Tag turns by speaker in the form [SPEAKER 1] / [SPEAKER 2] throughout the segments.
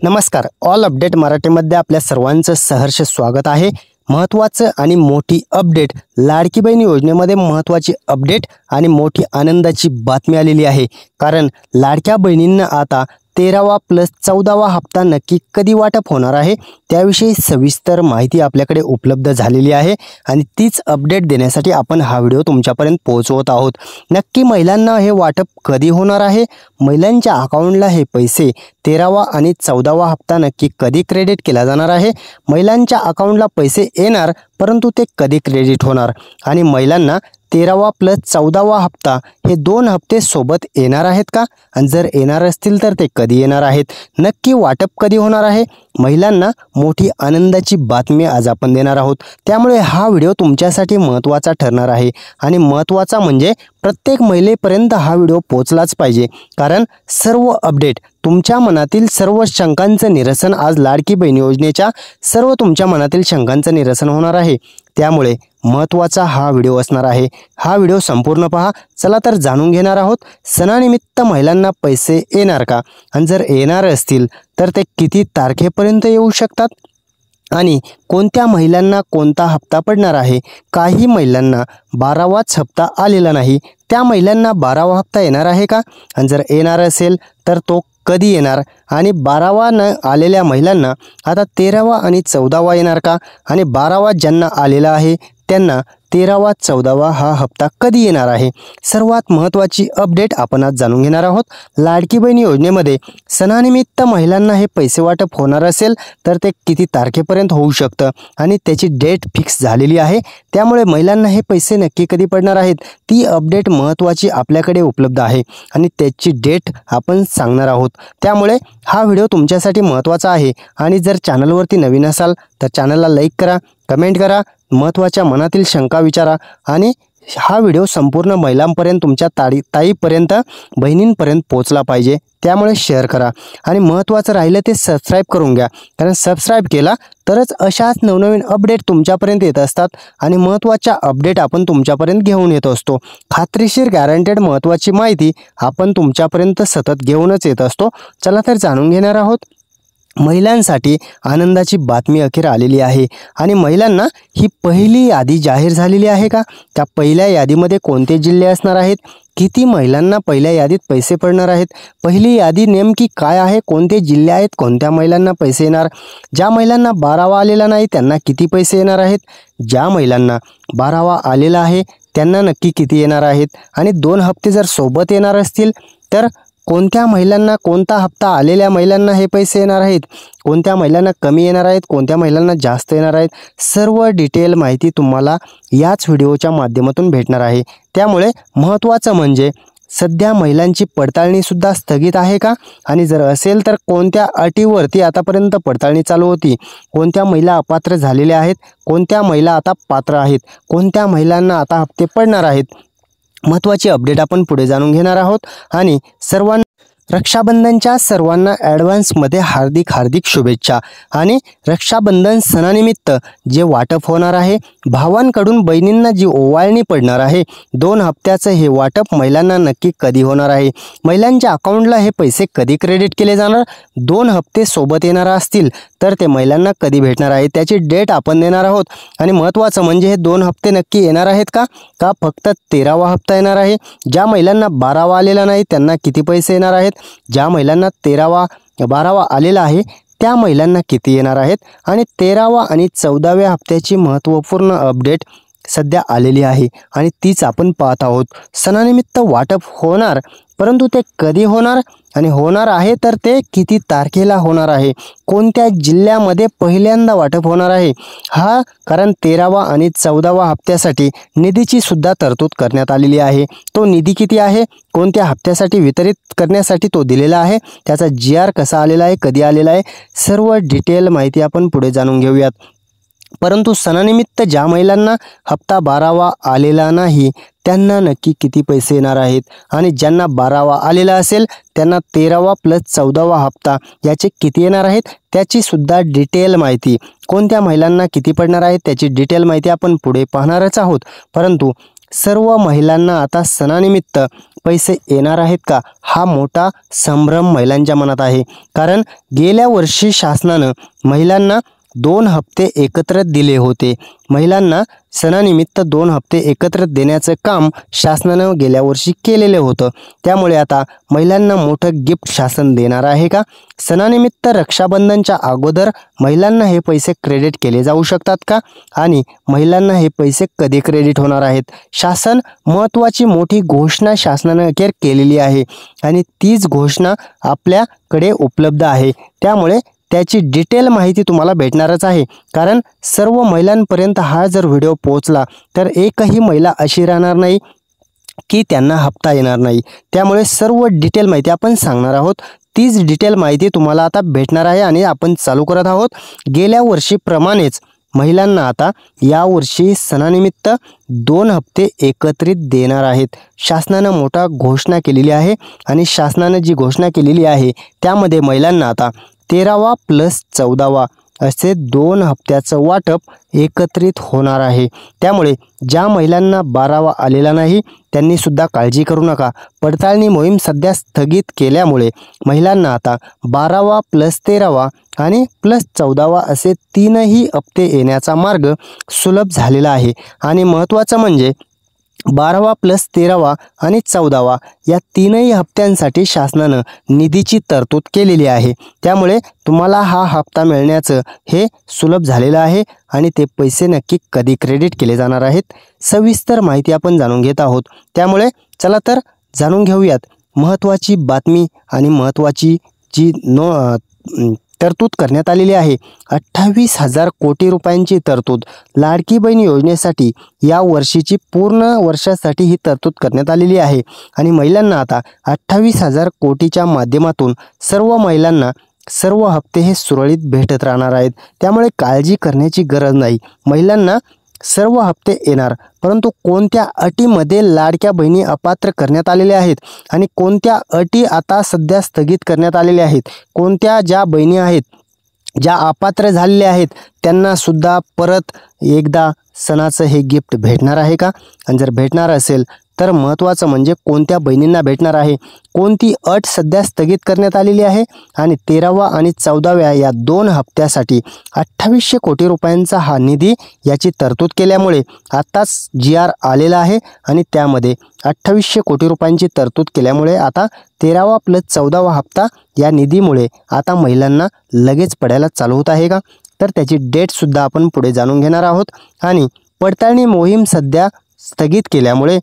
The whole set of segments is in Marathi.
[SPEAKER 1] नमस्कार. ऑल अपडेट मराठीमध्ये आपल्या सर्वांचं सहर्ष स्वागत आहे. महत्त्वाचं आणि मोठी अपडेट, लाडकी बहीण योजनेमध्ये महत्त्वाची अपडेट आणि मोठी आनंदाची बातमी आलेली आहे. कारण लाडक्या बहिणींना आता 13वा प्लस 14वा हप्ता नक्की कधी वाटप होणार आहे त्याविषयी सविस्तर माहिती आपल्याकडे उपलब्ध झालेली आहे आणि तीच अपडेट देण्यासाठी आपण हा व्हिडिओ तुमच्यापर्यंत पोहोचवत आहोत. नक्की महिलांना हे वाटप कधी होणार आहे, महिलांच्या अकाउंटला हे पैसे 13वा आणि 14वा हप्ता नक्की कधी क्रेडिट केला जाणार आहे, महिलांच्या अकाउंटला पैसे येणार परंतु ते कधी क्रेडिट होणार आणि महिलांना 13वा प्लस 14वा हप्ता हे 2 हप्ते सोबत येणार आहेत का आणि जर येणार असतील तर ते कधी येणार आहेत, नक्की वाटप कधी होणार आहे, महिलांना मोठी आनंदाची बातमी आज आपण देणार आहोत. त्यामुळे हा व्हिडिओ तुमच्यासाठी महत्त्वाचा ठरणार आहे आणि महत्त्वाचा म्हणजे प्रत्येक महिलेपर्यंत हा व्हिडिओ पोहोचलाच पाहिजे. कारण सर्व अपडेट, तुमच्या मनातील सर्व शंकांचं निरसन आज लाडकी बहीण योजनेच्या सर्व तुमच्या मनातील शंकांचं निरसन होणार आहे. त्यामुळे महत्त्वाचा हा व्हिडिओ असणार आहे. हा व्हिडिओ संपूर्ण पहा. चला तर जाणून घेणार आहोत सणानिमित्त महिलांना पैसे येणार का आणि जर येणार असतील तर ते किती तारखेपर्यंत येऊ शकतात आणि कोणत्या महिलांना कोणता हप्ता पडणार आहे. काही महिलांना 12वाच हप्ता आलेला नाही, त्या महिलांना 12वा हप्ता येणार आहे का आणि जर येणार असेल तर तो कधी येणार आणि 12वा न आलेल्या महिलांना आता 13वा आणि 14वा येणार का आणि 12वा ज्यांना आलेला आहे त्यांना 13वा 14वा हा हप्ता कधी येणार आहे. सर्वात महत्त्वाची अपडेट आपण आज जाणून घेणार आहोत. लाडकी बहीण योजनेमध्ये सणानिमित्त महिलांना हे पैसे वाटप होणार असेल तर ते किती तारखेपर्यंत होऊ शकतं आणि त्याची डेट फिक्स झालेली आहे. त्यामुळे महिलांना हे पैसे नक्की कधी पडणार आहेत ती अपडेट महत्त्वाची आपल्याकडे उपलब्ध आहे आणि त्याची डेट आपण सांगणार आहोत. त्यामुळे हा व्हिडिओ तुमच्यासाठी महत्त्वाचा आहे आणि जर चॅनलवरती नवीन असाल तर चॅनलला लाईक करा, कमेंट करा, महत्त्वाच्या मनातील शंका विचारा आणि हा व्हिडिओ संपूर्ण महिलांपर्यंत, तुमच्या ताईपर्यंत, बहिणींपर्यंत पोहोचला पाहिजे. त्यामुळे शेअर करा आणि महत्त्वाचं राहिलं ते सबस्क्राईब करून घ्या. कारण सबस्क्राईब केला तरच अशाच नवनवीन अपडेट तुमच्यापर्यंत येत असतात आणि महत्त्वाच्या अपडेट आपण तुमच्यापर्यंत घेऊन येत असतो. खात्रीशीर गॅरंटेड महत्त्वाची माहिती आपण तुमच्यापर्यंत सतत घेऊनच येत असतो. चला तर जाणून घेणार आहोत. महिलांसाठी आनंदाची बातमी अखेर आलेली आहे आणि महिलांना ही पहिली यादी जाहीर झालेली आहे का, त्या पहिल्या यादीमध्ये कोणते जिल्हे असणार आहेत, किती महिलांना पहिल्या यादीत पैसे पडणार आहेत, पहिली यादी नेमकी काय आहे, कोणते जिल्हे आहेत, कोणत्या महिलांना पैसे येणार, ज्या महिलांना 12वा आलेला नाही त्यांना किती पैसे येणार आहेत, ज्या महिलांना 12वा आलेला आहे त्यांना नक्की किती येणार आहेत आणि 2 हप्ते जर सोबत येणार असतील तर कोणत्या महिलांना कोणता हप्ता आलेल्या महिलांना हे पैसे येणार आहेत, कोणत्या महिलांना कमी येणार आहेत, कोणत्या महिलांना जास्त येणार आहेत, सर्व डिटेल माहिती तुम्हाला याच व्हिडिओच्या माध्यमातून भेटणार आहे. त्यामुळे महत्त्वाचं म्हणजे सध्या महिलांची पडताळणीसुद्धा स्थगित आहे का आणि जर असेल तर कोणत्या अटीवरती आतापर्यंत पडताळणी चालू होती, कोणत्या महिला अपात्र झालेल्या आहेत, कोणत्या महिला आता पात्र आहेत, कोणत्या महिलांना आता हप्ते पडणार आहेत, महत्त्वाची अपडेट आपण पुढे जाणून घेणार आहोत. आणि रक्षाबंधनच्या सर्वांना ॲडव्हान्समध्ये हार्दिक शुभेच्छा. आणि रक्षाबंधन सणानिमित्त जे वाटप होणार आहे, भावांकडून बहिणींना जी ओवाळणी पडणार आहे, 2 हप्त्याचं हे वाटप महिलांना नक्की कधी होणार आहे, महिलांच्या अकाउंटला हे पैसे कधी क्रेडिट केले जाणार, 2 हप्ते सोबत येणार असतील तर ते महिलांना कधी भेटणार आहे त्याची डेट आपण देणार आहोत. आणि महत्त्वाचं म्हणजे हे 2 हप्ते नक्की येणार आहेत का फक्त 13वा हप्ता येणार आहे, ज्या महिलांना 12वा आलेला नाही त्यांना किती पैसे येणार आहेत, ज्या महिलांना 12वा आलेला आहे त्या महिलांना किती येणार आहेत आणि 13वा आणि 14व्या हप्त्याची महत्त्वपूर्ण अपडेट सध्या आलेली आहे आणि तीच आपण पाहत आहोत. सणानिमित्त वाटप होणार परंतु ते कधी होणार आणि होणार आहे तर ते किती तारखेला होणार आहे, कोणत्या जिल्ह्यामध्ये पहिल्यांदा वाटप होणार आहे, हा कारण 13वा आणि 14वा हप्त्यासाठी निधीची सुद्धा तरतूद करण्यात आलेली आहे. तो निधी किती आहे, कोणत्या हप्त्यासाठी वितरित करण्यासाठी तो दिलेला आहे, त्याचा GR कसा आलेला आहे, कधी आलेला आहे, सर्व डिटेल माहिती आपण पुढे जाणून घेऊयात. परंतु सणानिमित्त ज्या महिलांना हप्ता 12वा आलेला नाही त्यांना नक्की किती पैसे येणार आहेत आणि ज्यांना 12वा आलेला असेल त्यांना 13वा प्लस 14वा हप्ता याचे किती येणार आहेत त्याची सुद्धा डिटेल माहिती, कोणत्या महिलांना किती पडणार आहेत त्याची डिटेल माहिती आपण पुढे पाहणारच आहोत. परंतु सर्व महिलांना आता सणानिमित्त पैसे येणार आहेत का, हा मोठा संभ्रम महिलांच्या मनात आहे. कारण गेल्या वर्षी शासनानं महिलांना 2 हप्ते एकत्र दिले होते. महिलांना सणानिमित्त 2 हप्ते एकत्र देण्याचं काम शासनानं गेल्या वर्षी केलेलं होतं. त्यामुळे आता महिलांना मोठं गिफ्ट शासन देणार आहे का? सणानिमित्त रक्षाबंधनच्या अगोदर महिलांना हे पैसे क्रेडिट केले जाऊ शकतात का? आणि महिलांना हे पैसे कधी क्रेडिट होणार आहेत? शासन महत्त्वाची मोठी घोषणा शासनानं अखेर केलेली आहे आणि तीच घोषणा आपल्याकडे उपलब्ध आहे. त्यामुळे त्याची डिटेल माहिती तुम्हाला भेटणारच आहे. कारण सर्व महिलांपर्यंत हा जर व्हिडिओ पोहोचला तर एकही महिला अशी राहणार नाही की त्यांना हप्ता येणार नाही. त्यामुळे सर्व डिटेल माहिती आपण सांगणार आहोत. तीच डिटेल माहिती तुम्हाला आता भेटणार आहे आणि आपण चालू करत आहोत. गेल्या वर्षीप्रमाणेच महिलांना आता यावर्षी सणानिमित्त 2 हप्ते एकत्रित देणार आहेत. शासनानं मोठा घोषणा केलेली आहे आणि शासनानं जी घोषणा केलेली आहे त्यामध्ये महिलांना आता 13वा + 14वा असे 2 हप्त्याचं वाटप एकत्रित होणार आहे. त्यामुळे ज्या महिलांना 12वा आलेला नाही त्यांनी सुद्धा काळजी करू नका. पडताळणी मोहीम सध्या स्थगित केल्यामुळे महिलांना आता 12वा + 13वा आणि +14वा असे 3ही हप्ते येण्याचा मार्ग सुलभ झालेला आहे. आणि महत्त्वाचं म्हणजे 12वा + 13वा आणि 14वा या 3ही हप्त्यांसाठी शासनानं निधीची तरतूद केलेली आहे. त्यामुळे तुम्हाला हा हप्ता मिळण्याचं हे सुलभ झालेलं आहे आणि ते पैसे नक्की कधी क्रेडिट केले जाणार आहेत सविस्तर माहिती आपण जाणून घेत आहोत. त्यामुळे चला तर जाणून घेऊयात महत्त्वाची बातमी आणि महत्त्वाची जी तरतूद करण्यात आलेली आहे. 28,000 कोटी रुपयांची तरतूद लाडकी बहीण योजनेसाठी या वर्षीची पूर्ण वर्षासाठी ही तरतूद करण्यात आलेली आहे. आणि महिलांना आता 28,000 कोटीच्या माध्यमातून सर्व महिलांना सर्व हप्ते हे सुरळीत भेटत राहणार आहेत. त्यामुळे काळजी करण्याची गरज नाही. महिलांना सर्व हप्ते येणार, परंतु कोणत्या अटीमध्ये लाडक्या बहिणी अपात्र करण्यात आलेल्या आहेत आणि कोणत्या अटी आता सध्या स्थगित करण्यात आलेल्या आहेत, कोणत्या ज्या बहिणी आहेत ज्या अपात्र झालेल्या आहेत त्यांना सुद्धा परत एकदा सणाचं हे गिफ्ट भेटणार आहे का? आणि जर भेटणार असेल तर महत्त्वाचं म्हणजे कोणत्या बहिणींना भेटणार आहे, कोणती अट सध्या स्थगित करण्यात आलेली आहे. आणि 13वा आणि 14व्या या 2 हप्त्यासाठी 2800 कोटी रुपयांचा हा निधी याची तरतूद केल्यामुळे आत्ताच GR आलेला आहे आणि त्यामध्ये 2800 कोटी रुपयांची तरतूद केल्यामुळे आता 13वा + 14वा हप्ता या निधीमुळे आता महिलांना लगेच पडायला चालू होत आहे का? तर त्याची डेटसुद्धा आपण पुढे जाणून घेणार आहोत. आणि पडताळणी मोहीम सध्या स्थगित केल्यामुळे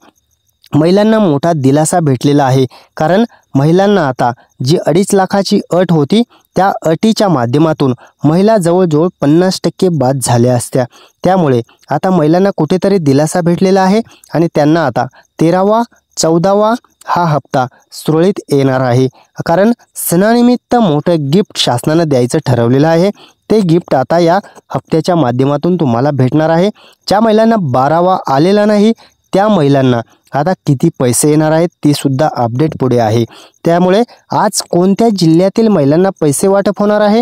[SPEAKER 1] महिलांना मोठा दिलासा भेटलेला आहे. कारण महिलांना आता जी 2.5 लाखाची अट होती त्या अटीच्या माध्यमातून महिला जवळजवळ 50% बाद झाल्या असत्या. त्यामुळे आता महिलांना कुठेतरी दिलासा भेटलेला आहे आणि त्यांना आता 13वा 14वा हा हप्ता सुरळीत येणार आहे. कारण सणानिमित्त मोठं गिफ्ट शासनानं द्यायचं ठरवलेलं आहे. ते गिफ्ट आता या हप्त्याच्या माध्यमातून तुम्हाला भेटणार आहे. ज्या महिलांना 12वा आलेला नाही त्या महिलांना आता किती पैसे येणार आहेत ती सुद्धा अपडेट पुढे आहे. त्यामुळे आज कोणत्या जिल्ह्यातील महिलांना पैसे वाटप होणार आहे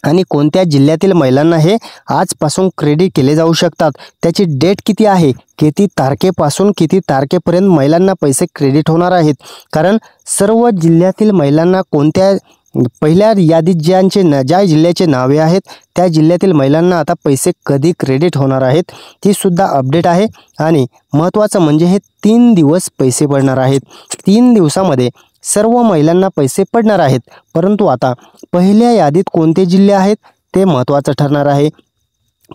[SPEAKER 1] आणि कोणत्या जिल्ह्यातील महिलांना हे आजपासून क्रेडिट केले जाऊ शकतात, त्याची डेट किती आहे, किती तारखेपासून किती तारखेपर्यंत महिलांना पैसे क्रेडिट होणार आहेत. कारण सर्व जिल्ह्यातील महिलांना कोणत्या पहिल्या यादीत ज्या जिल्ह्याचे नावे आहेत त्या जिल्ह्यातील महिलांना आता पैसे कधी क्रेडिट होणार आहेत ती सुद्धा अपडेट आहे. आणि महत्त्वाचं म्हणजे हे 3 दिवस पैसे पडणार आहेत. 3 दिवसामध्ये सर्व महिलांना पैसे पडणार आहेत. परंतु आता पहिल्या यादीत कोणते जिल्हे आहेत ते महत्त्वाचं ठरणार आहे.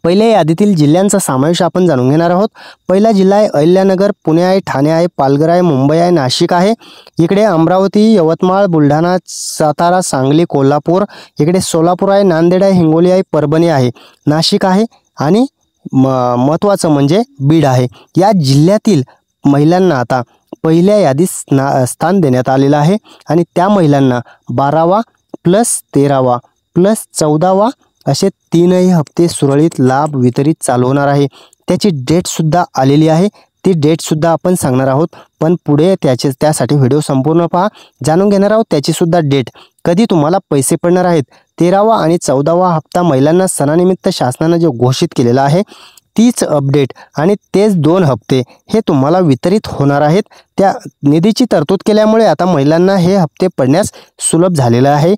[SPEAKER 1] पहिल्या यादीतील जिल्ह्यांचा समावेश आपण जाणून घेणार आहोत. पहिला जिल्हा आहे अहिल्यानगर, पुणे आहे, ठाणे आहे, पालघर आहे, मुंबई आहे, नाशिक आहे. इकडे अमरावती, यवतमाळ, बुलढाणा, सातारा, सांगली, कोल्हापूर. इकडे सोलापूर आहे, नांदेड आहे, हिंगोली आहे, परभणी आहे, नाशिक आहे आणि महत्त्वाचं म्हणजे बीड आहे. या जिल्ह्यातील महिलांना आता पहिल्या यादीत स्थान देण्यात आलेलं आहे आणि त्या महिलांना 12वा + 13वा + 14वा असे 3ही हप्ते सुरळीत लाभ वितरित चालू होणार आहे. त्याची डेटसुद्धा आलेली आहे. ती डेटसुद्धा आपण सांगणार आहोत, पण पुढे त्यासाठी व्हिडिओ संपूर्ण पहा, जाणून घेणार आहोत त्याचीसुद्धा डेट, कधी तुम्हाला पैसे पडणार आहेत. 13वा आणि 14वा हप्ता महिलांना सणानिमित्त शासनानं जो घोषित केलेला आहे तीच अपडेट आणि तेच 2 हप्ते हे तुम्हाला वितरित होणार आहेत। त्या निधीची तरतूद केल्यामुळे आता महिलांना हे हप्ते पडण्यास सुलभ झालेलं आहे।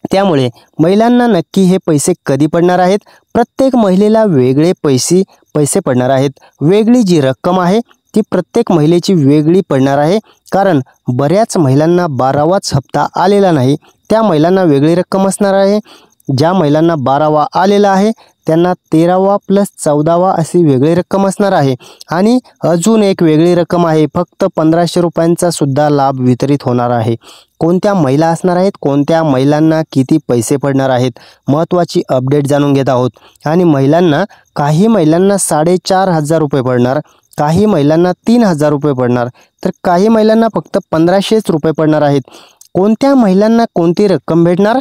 [SPEAKER 1] त्यामुळे महिलांना नक्की हे पैसे कधी पडणार आहेत? प्रत्येक महिलेला वेगळे पैसे पडणार आहेत। वेगळी जी रक्कम आहे ती प्रत्येक महिलेची वेगळी पडणार आहे, कारण बऱ्याच महिलांना 12वाच हप्ता आलेला नाही, त्या महिलांना वेगळी रक्कम असणार आहे। ज्या महिलांना 12वा आलेला आहे त्यांना 13वा प्लस 14वा अशी वेगळी रक्कम असणार आहे। आणि अजून एक वेगळी रक्कम आहे, फक्त 1500 रुपयांचा सुद्धा लाभ वितरित होणार आहे। कोणत्या महिला असणार आहेत, कोणत्या महिलांना किती पैसे पडणार आहेत, महत्त्वाची अपडेट जाणून घेत आहोत। आणि महिलांना काही महिलांना 4500 रुपये पडणार, काही महिलांना 3000 रुपये पडणार, तर काही महिलांना फक्त 1500 रुपये पडणार आहेत। कोणत्या महिलांना कोणती रक्कम भेटणार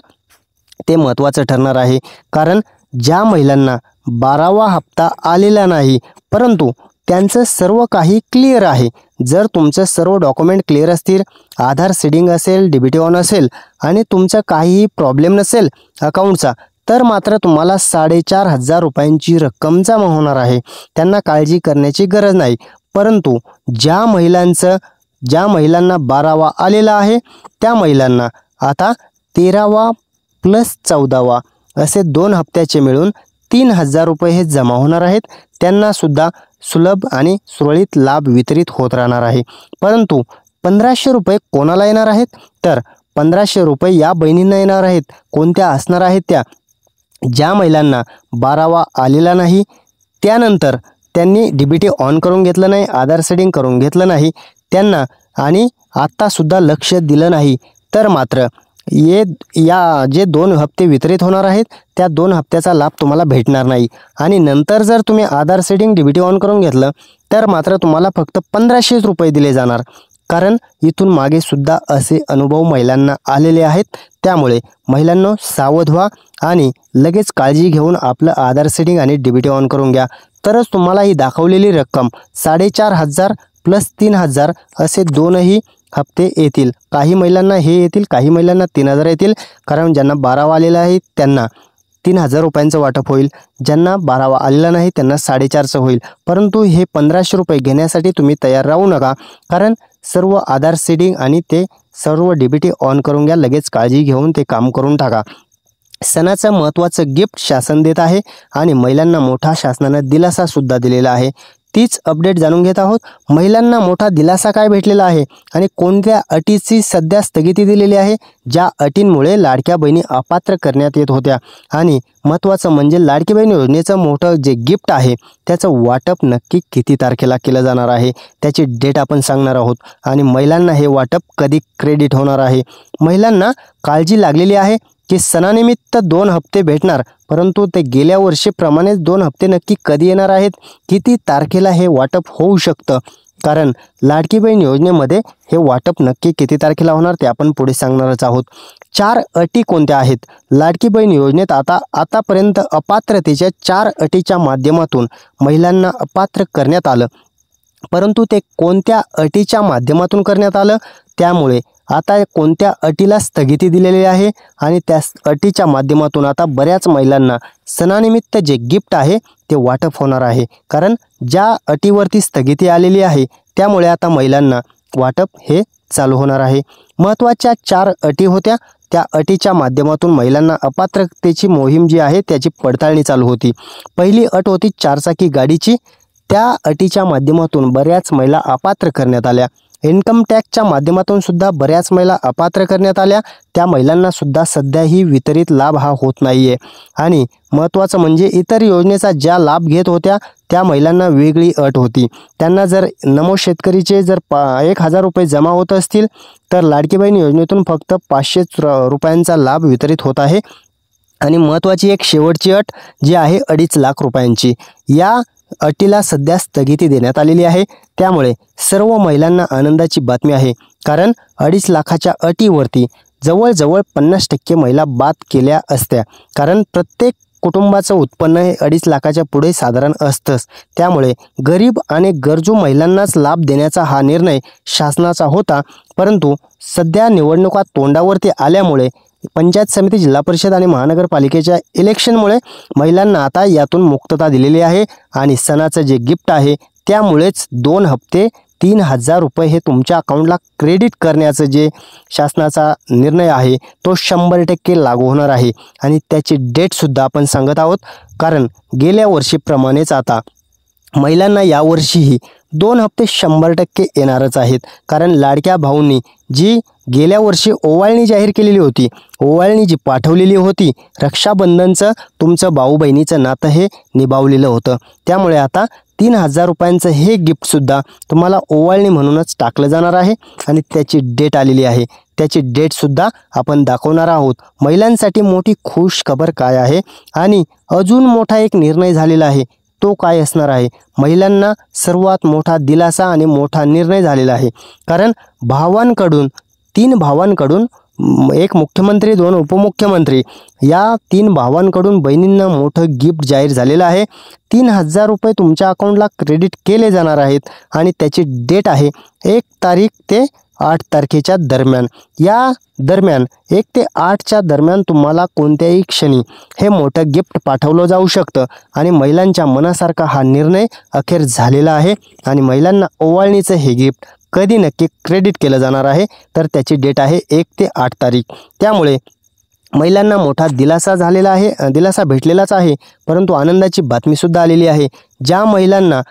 [SPEAKER 1] ते महत्त्वाचं ठरणार आहे, कारण ज्या महिलांना 12वा हप्ता आलेला नाही परंतु त्यांचं सर्व काही क्लिअर आहे, जर तुमचं सर्व डॉक्युमेंट क्लिअर असतील, आधार सीडिंग असेल, डीबीटी ऑन असेल आणि तुमचं काहीही प्रॉब्लेम नसेल अकाउंटचा, तर मात्र तुम्हाला 4500 रुपयांची रक्कम जमा होणार आहे। त्यांना काळजी करण्याची गरज नाही। परंतु ज्या महिलांना 12वा आलेला आहे त्या महिलांना आता 13वा प्लस 14वा असे 2 हप्त्याचे मिळून 3000 रुपये हे जमा होणार आहेत। त्यांना सुद्धा सुलभ आणि सुरळीत लाभ वितरित होत राहणार आहे। परंतु 1500 रुपये कोणाला येणार आहेत? तर 1500 रुपये या बहिणींना येणार आहेत। कोणत्या असणार आहेत त्या? ज्या महिलांना 12वा आलेला नाही, त्यानंतर त्यांनी डीबीटी ऑन करून घेतलं नाही, आधार सेटिंग करून घेतलं नाही त्यांना, आणि आत्तासुद्धा लक्ष दिलं नाही, तर मात्र या जे 2 हप्ते वितरित होणार आहेत त्या 2 हप्त्याचा लाभ तुम्हाला भेटणार नाही। आणि नंतर जर तुम्ही आधार सेटिंग डीबीटी ऑन करून घेतलं तर मात्र तुम्हाला फक्त 1500 रुपये दिले जाणार, कारण इथून मागे सुद्धा असे अनुभव महिलांना आलेले आहेत। त्यामुळे महिलांनो सावध व्हा आणि लगेच काळजी घेऊन आपलं आधार सेटिंग आणि डीबीटी ऑन करून घ्या, तरच तुम्हाला ही दाखवलेली रक्कम 4500 प्लस 3000 असे 2ही हप्ते येतील। काही महिलांना हे येतील, काही महिलांना 3000 येतील, कारण ज्यांना 12वा आलेला आहे त्यांना 3000 रुपयांचं वाटप होईल, ज्यांना 12वा आलेला नाही त्यांना 4500 होईल। परंतु हे 1500 रुपये घेण्यासाठी तुम्ही तयार राहू नका, कारण सर्व आधार सीडिंग आणि ते सर्व डीबीटी ऑन करून घ्या, लगेच काळजी घेऊन ते काम करून टाका। सणाचं महत्त्वाचं गिफ्ट शासन देत आहे आणि महिलांना मोठा शासनानं दिलासा सुद्धा दिलेला आहे। तीच अपडेट जाणून घेत आहोत। महिलांना मोठा दिलासा काय भेटलेला आहे आणि कोणत्या अटीची सध्या स्थगिती दिलेली आहे, ज्या अटींमुळे लाडक्या बहिणी अपात्र करण्यात येत होत्या। आणि महत्त्वाचं म्हणजे लाडकी बहीण योजनेचं मोठं जे गिफ्ट आहे त्याचं वाटप नक्की किती तारखेला केलं जाणार आहे त्याची डेट आपण सांगणार आहोत, आणि महिलांना हे वाटप कधी क्रेडिट होणार आहे। महिलांना काळजी लागलेली आहे की सणानिमित्त 2 हप्ते भेटणार, परंतु ते गेल्या वर्षीप्रमाणेच 2 हप्ते नक्की कधी येणार आहेत, किती तारखेला हे वाटप होऊ शकतं, कारण लाडकी बहीण योजनेमध्ये हे वाटप नक्की किती तारखेला होणार ते आपण पुढे सांगणारच आहोत। 4 अटी कोणत्या आहेत? लाडकी बहीण योजनेत आतापर्यंत अपात्रतेच्या 4 अटीच्या माध्यमातून महिलांना अपात्र करण्यात आलं, परंतु ते कोणत्या अटीच्या माध्यमातून करण्यात आलं, त्यामुळे आता कोणत्या अटीला स्थगिती दिलेली आहे आणि त्या अटीच्या माध्यमातून आता बऱ्याच महिलांना सणानिमित्त जे गिफ्ट आहे ते वाटप होणार आहे, कारण ज्या अटीवरती स्थगिती आलेली आहे त्यामुळे आता महिलांना वाटप हे चालू होणार आहे। महत्त्वाच्या 4 अटी होत्या, त्या अटीच्या माध्यमातून महिलांना अपात्रतेची मोहीम जी आहे त्याची पडताळणी चालू होती। पहिली अट होती 4 चाकी गाडीची, त्या अटीच्या माध्यमातून बऱ्याच महिला अपात्र करण्यात आल्या। इन्कम टॅक्सच्या माध्यमातून सुद्धा बऱ्याच महिला अपात्र करण्यात आल्या, त्या महिलांना सुद्धा सध्याही वितरित लाभ हा होत नाहीये। आणि महत्त्वाचं म्हणजे इतर योजनेचा ज्या लाभ घेत होत्या त्या महिलांना वेगळी अट होती, त्यांना जर नमो शेतकरीचे जर 1000 रुपये जमा होत असतील तर लाडकी बहीण योजनेतून फक्त 500 रुपयांचा लाभ वितरित होत आहे। आणि महत्त्वाची एक शेवटची अट जी आहे 2.5 लाख रुपयांची, या अटीला सध्या स्थगिती देण्यात आलेली आहे। त्यामुळे सर्व महिलांना आनंदाची बातमी आहे, कारण 2.5 लाखाच्या अटीवरती जवळजवळ 50% महिला बाद केल्या असत्या, कारण प्रत्येक कुटुंबाचं उत्पन्न हे 2.5 लाखाच्या पुढे साधारण असतंच। त्यामुळे गरीब आणि गरजू महिलांनाच लाभ देण्याचा हा निर्णय शासनाचा होता, परंतु सध्या निवडणुका तोंडावरती आल्यामुळे पंचायत समिती, जिल्हा परिषद आणि महानगरपालिकेच्या इलेक्शनमुळे महिलांना आता यातून मुक्तता दिलेली आहे आणि सणाचं जे गिफ्ट आहे त्यामुळेच 2 हप्ते 3,000 रुपये हे तुमच्या अकाउंटला क्रेडिट करण्याचं जे शासनाचा निर्णय आहे तो 100% लागू होणार आहे आणि त्याची डेटसुद्धा आपण सांगत आहोत, कारण गेल्या वर्षीप्रमाणेच आता महिलांना यावर्षीही 2 हप्ते 100% येणारच आहेत. कारण लाडक्या भाऊंनी जी गेल्या वर्षी ओवाळणी जाहीर केलेली होती, ओवाळणी जी पाठवलेली होती, रक्षाबंधनचं तुमचं भाऊ बहिणीचं नातं हे निभावलेलं होतं. त्यामुळे आता 3,000 रुपयांचं हे गिफ्टसुद्धा तुम्हाला ओवाळणी म्हणूनच टाकलं जाणार आहे आणि त्याची डेट आलेली आहे. त्याची डेटसुद्धा आपण दाखवणार आहोत. महिलांसाठी मोठी खुश खबर काय आहे आणि अजून मोठा एक निर्णय झालेला आहे, तो काय असणार आहे? महिलांना सर्वात मोठा दिलासा आणि मोठा निर्णय झालेला आहे. कारण भावांकडून 3 भावांकडून, एक मुख्यमंत्री 2 उपमुख्यमंत्री, या 3 भावांकडून बहिणींना मोठं गिफ्ट जाहीर झालेलं आहे. 3,000 रुपये तुमच्या अकाउंटला क्रेडिट केले जाणार आहेत आणि त्याची डेट आहे 1 तारीख ते 8 तारखेच्या दरम्यान. या दरम्यान 1 ते 8च्या दरम्यान तुम्हाला कोणत्याही क्षणी हे मोठं गिफ्ट पाठवलं जाऊ शकतं आणि महिलांच्या मनासारखा हा निर्णय अखेर झालेला आहे आणि महिलांना ओवाळणीचं हे गिफ्ट कधी नक्की क्रेडिट केलं जाणार आहे, तर त्याची डेट आहे 1 ते 8 तारीख. त्यामुळे महिलांना मोठा दिलासा झालेला आहे, दिलासा भेटलेलाच आहे, परंतु आनंदाची बातमीसुद्धा आलेली आहे. ज्या महिलांना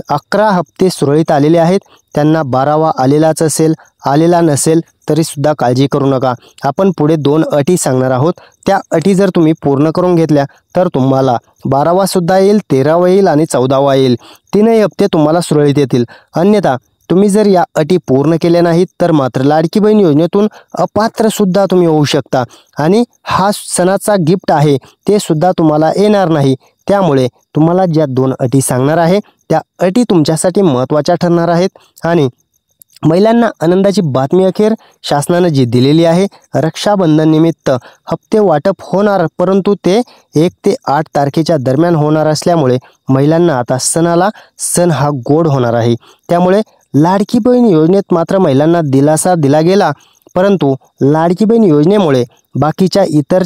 [SPEAKER 1] 11 हप्ते सुरळीत आलेले आहेत त्यांना 12वा आलेलाच असेल, आलेला नसेल तरीसुद्धा काळजी करू नका. आपण पुढे 2 अटी सांगणार आहोत. त्या अटी जर तुम्ही पूर्ण करून घेतल्या तर तुम्हाला 12वासुद्धा येईल, 13वा येईल आणि 14वा येईल. 3ही हप्ते तुम्हाला सुरळीत येतील. अन्यथा तुम्ही जर या अटी पूर्ण केल्या नाहीत तर मात्र लाडकी बहीण योजनेतून अपात्रसुद्धा तुम्ही होऊ शकता आणि हा सणाचा गिफ्ट आहे ते सुद्धा तुम्हाला येणार नाही. त्यामुळे तुम्हाला ज्या 2 अटी सांगणार आहे त्या अटी तुमच्यासाठी महत्त्वाच्या ठरणार आहेत आणि महिलांना आनंदाची बातमी अखेर शासनाने जी दिलेली आहे. रक्षाबंधन निमित्त हप्ते वाटप होणार, परंतु ते 1 ते 8 तारखेच्या दरम्यान होणार असल्यामुळे महिलांना आता सण हा गोड होणार आहे. त्यामुळे लाडकी बहीण योजनेत मात्र महिलांना दिलासा दिला गेला, परंतु लाडकी बहीण योजनेमुळे बाकीच्या इतर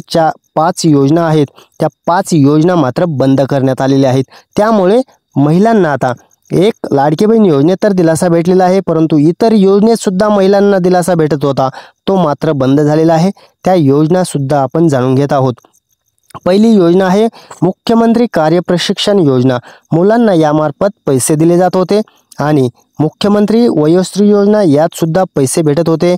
[SPEAKER 1] 5 योजना आहेत त्या 5 योजना मात्र बंद करण्यात आलेल्या आहेत. त्यामुळे महिलांना आता एक लाडकी बहीण योजनेत तर दिलासा भेटलेला आहे, परंतु इतर योजनेत सुद्धा महिलांना दिलासा भेटत होता तो मात्र बंद झालेला आहे. त्या योजना सुद्धा आपण जाणून घेत आहोत. पहिली योजना आहे मुख्यमंत्री कार्यप्रशिक्षण योजना. मुलांना यामार्फत पैसे दिले जात होते आणि मुख्यमंत्री वयोश्री योजना यात सुद्धा पैसे भेटत होते.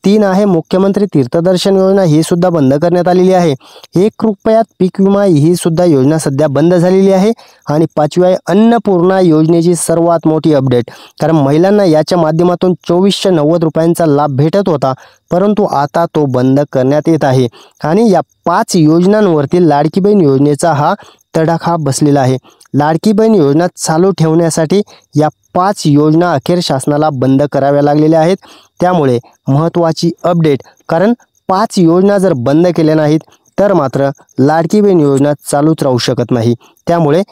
[SPEAKER 1] 3 आहे मुख्यमंत्री तीर्थदर्शन योजना, ही सुद्धा बंद करण्यात आलेली आहे. 1 रुपयात पीक विमा, ही सुद्धा योजना सध्या बंद झालेली आहे. आणि 5वी आहे अन्नपूर्णा योजनेची सर्वात मोठी अपडेट. कारण महिलांना याच्या माध्यमातून 2490 रुपयांचा लाभ भेटत होता, परंतु आता तो बंद करण्यात येत आहे आणि या 5 योजनांवरती लाडकी बहीण योजनेचा हा तडाखा बसलेला आहे. लाडकी बहीण योजना चालू ठेवण्यासाठी या 5 योजना अखेर शासनाला बंद कराव्या लागलेल्या आहेत. त्यामुळे महत्त्वाची अपडेट, कारण 5 योजना जर बंद केल्या नाहीत तर मात्र लाडकी बहीण योजना चालूच राहू शकत नाही. त्यामुळे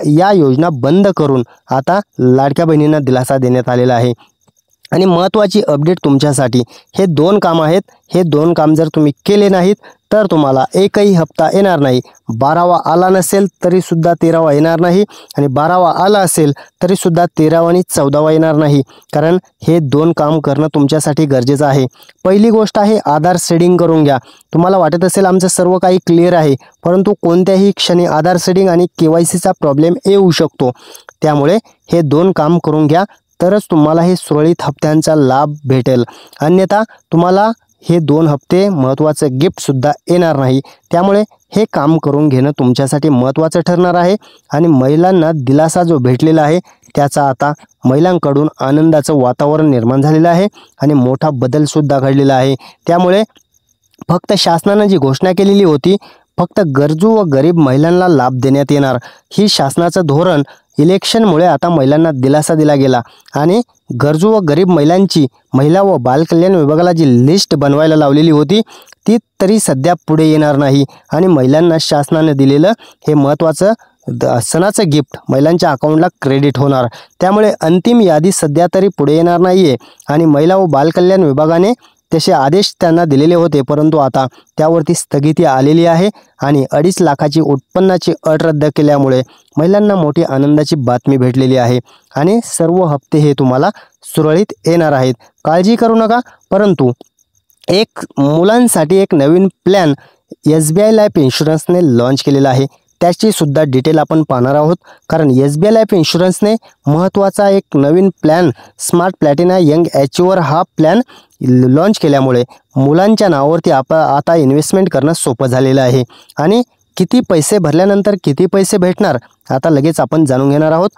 [SPEAKER 1] या योजना बंद करून आता लाडक्या बहिणींना दिलासा देण्यात आलेला आहे. आणि महत्त्वाची अपडेट तुमच्यासाठी, हे 2 काम आहेत. हे 2 काम जर तुम्ही केले नाहीत तर तुम्हाला एकही हप्ता येणार नाही. 12वा आला नसेल तरीसुद्धा 13वा येणार नाही आणि 12वा आला असेल तरीसुद्धा 13वा आणि 14वा येणार नाही. कारण हे 2 काम करणं तुमच्यासाठी गरजेचं आहे. पहिली गोष्ट आहे आधार सेडिंग करून घ्या. तुम्हाला वाटत असेल आमचं सर्व काही क्लिअर आहे, परंतु कोणत्याही क्षणी आधार सेडिंग आणि KYCचा प्रॉब्लेम येऊ शकतो. त्यामुळे हे 2 काम करून घ्या, तरच तुम्हाला हे सुरळीत हप्त्यांचा लाभ भेटेल. अन्यथा तुम्हाला हे 2 हप्ते महत्त्वाचं गिफ्टसुद्धा येणार नाही. त्यामुळे हे काम करून घेणं तुमच्यासाठी महत्त्वाचं ठरणार आहे आणि महिलांना दिलासा जो भेटलेला आहे त्याचा आता महिलांकडून आनंदाचं वातावरण निर्माण झालेलं आहे आणि मोठा बदलसुद्धा घडलेला आहे. त्यामुळे फक्त शासनानं जी घोषणा केलेली होती, फक्त गरजू व गरीब महिलांना लाभ देण्यात येणार, ही शासनाचं धोरण इलेक्शनमुळे आता महिलांना दिलासा दिला गेला आणि गरजू व गरीब महिलांची महिला व बालकल्याण विभागाला जी लिस्ट बनवायला लावलेली होती ती तरी सध्या पुढे येणार नाही आणि महिलांना शासनाने दिलेलं हे महत्त्वाचं सणाचं गिफ्ट महिलांच्या अकाउंटला क्रेडिट होणार. त्यामुळे अंतिम यादी सध्या तरी पुढे येणार नाही आहे आणि महिला व बालकल्याण विभागाने तसे आदेश त्यांना दिलेले होते, परंतु आता त्यावरती स्थगिती आलेली आहे आणि 2.5 लाखाची उत्पन्नाची अट रद्द केल्यामुळे महिलांना मोठी आनंदाची बातमी भेटलेली आहे आणि सर्व हप्ते हे तुम्हाला सुरळीत येणार आहेत. काळजी करू नका. परंतु एक मुलांसाठी एक नवीन प्लॅन SBI लाईफ इन्शुरन्सने लॉन्च केलेला आहे. त्याची सुद्धा डिटेल आपण पाहणार आहोत, कारण SBI लाईफ इन्शुरन्सने महत्त्वाचा एक नवीन प्लॅन स्मार्ट प्लॅटिना यंग ॲचिव्हर हा प्लॅन लॉन्च केल्यामुळे मुलांच्या नावावरती आता इन्व्हेस्टमेंट करणं सोपं झालेलं आहे. आणि किती पैसे भरल्यानंतर किती पैसे भेटणार आता लगेच आपण जाणून घेणार आहोत.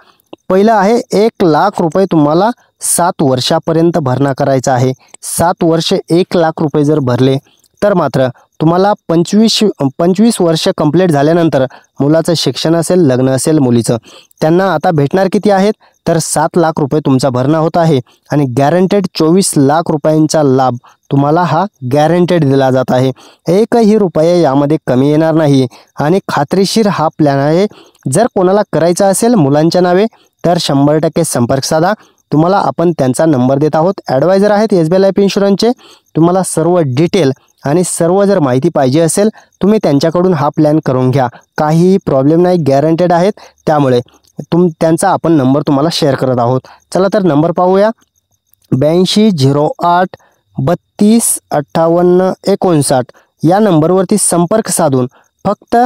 [SPEAKER 1] पहिलं आहे 1 लाख रुपये तुम्हाला 7 वर्षापर्यंत भरणा करायचा आहे. 7 वर्ष 1 लाख रुपये जर भरले तर मात्र तुम्हाला 25 वर्ष कंप्लीट झाल्यानंतर मुलाचं शिक्षण असेल, लग्न असेल मुलीचं, त्यांना आता भेटणार किती आहेत तर 7 लाख रुपये तुमचा भरणा होत आहे आणि गॅरंटेड 24 लाख रुपयांचा लाभ तुम्हाला हा गॅरंटेड दिला जात आहे. एकही रुपया यामध्ये कमी येणार नाही आणि खात्रीशीर हा प्लॅन आहे. जर कोणाला करायचा असेल मुलांच्या नावे तर 100% संपर्क साधा. तुम्हाला आपण त्यांचा नंबर देत आहोत. ॲडवायझर आहेत SBI लाईफ इन्शुरन्सचे. तुम्हाला सर्व डिटेल आणि सर्व जर माहिती पाहिजे असेल तुम्ही त्यांच्याकडून हा प्लॅन करून घ्या. काहीही प्रॉब्लेम नाही, गॅरंटेड आहेत. त्यामुळे त्यांचा आपण नंबर तुम्हाला शेअर करत आहोत. चला तर नंबर पाहूया. 8208 32 58 59 या नंबरवरती संपर्क साधून फक्त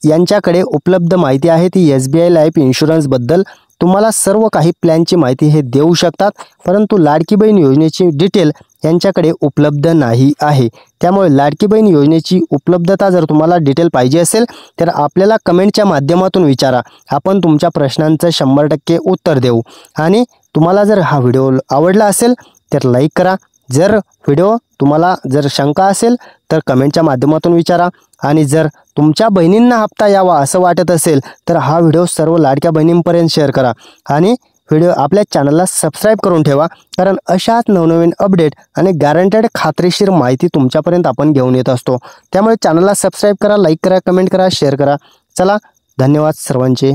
[SPEAKER 1] यांच्याकडे उपलब्ध माहिती आहे ती SBI लाईफ इन्शुरन्सबद्दल तुम्हाला सर्व काही प्लॅनची माहिती हे देऊ शकतात, परंतु लाडकी बहीण योजनेची डिटेल यांच्याकडे उपलब्ध नाही आहे. त्यामुळे लाडकी बहीण योजनेची उपलब्धता जर तुम्हाला डिटेल पाहिजे असेल तर आपल्याला कमेंटच्या माध्यमातून विचारा. आपण तुमच्या प्रश्नांचं 100% उत्तर देऊ. आणि तुम्हाला जर हा व्हिडिओ आवडला असेल तर लाईक करा. जर व्हिडिओ तुम्हाला जर शंका असेल तर कमेंटच्या माध्यमातून विचारा. आणि जर तुमच्या बहिणींना हप्ता यावा असं वाटत असेल तर हा व्हिडिओ सर्व लाडक्या बहिणींपर्यंत शेअर करा आणि व्हिडिओ आपल्या चॅनलला सबस्क्राईब करून ठेवा, कारण अशाच नवनवीन अपडेट आणि गॅरंटेड खात्रीशीर माहिती तुमच्यापर्यंत आपण घेऊन येत असतो. त्यामुळे चॅनलला सबस्क्राईब करा, लाईक करा, कमेंट करा, शेअर करा. चला, धन्यवाद सर्वांचे.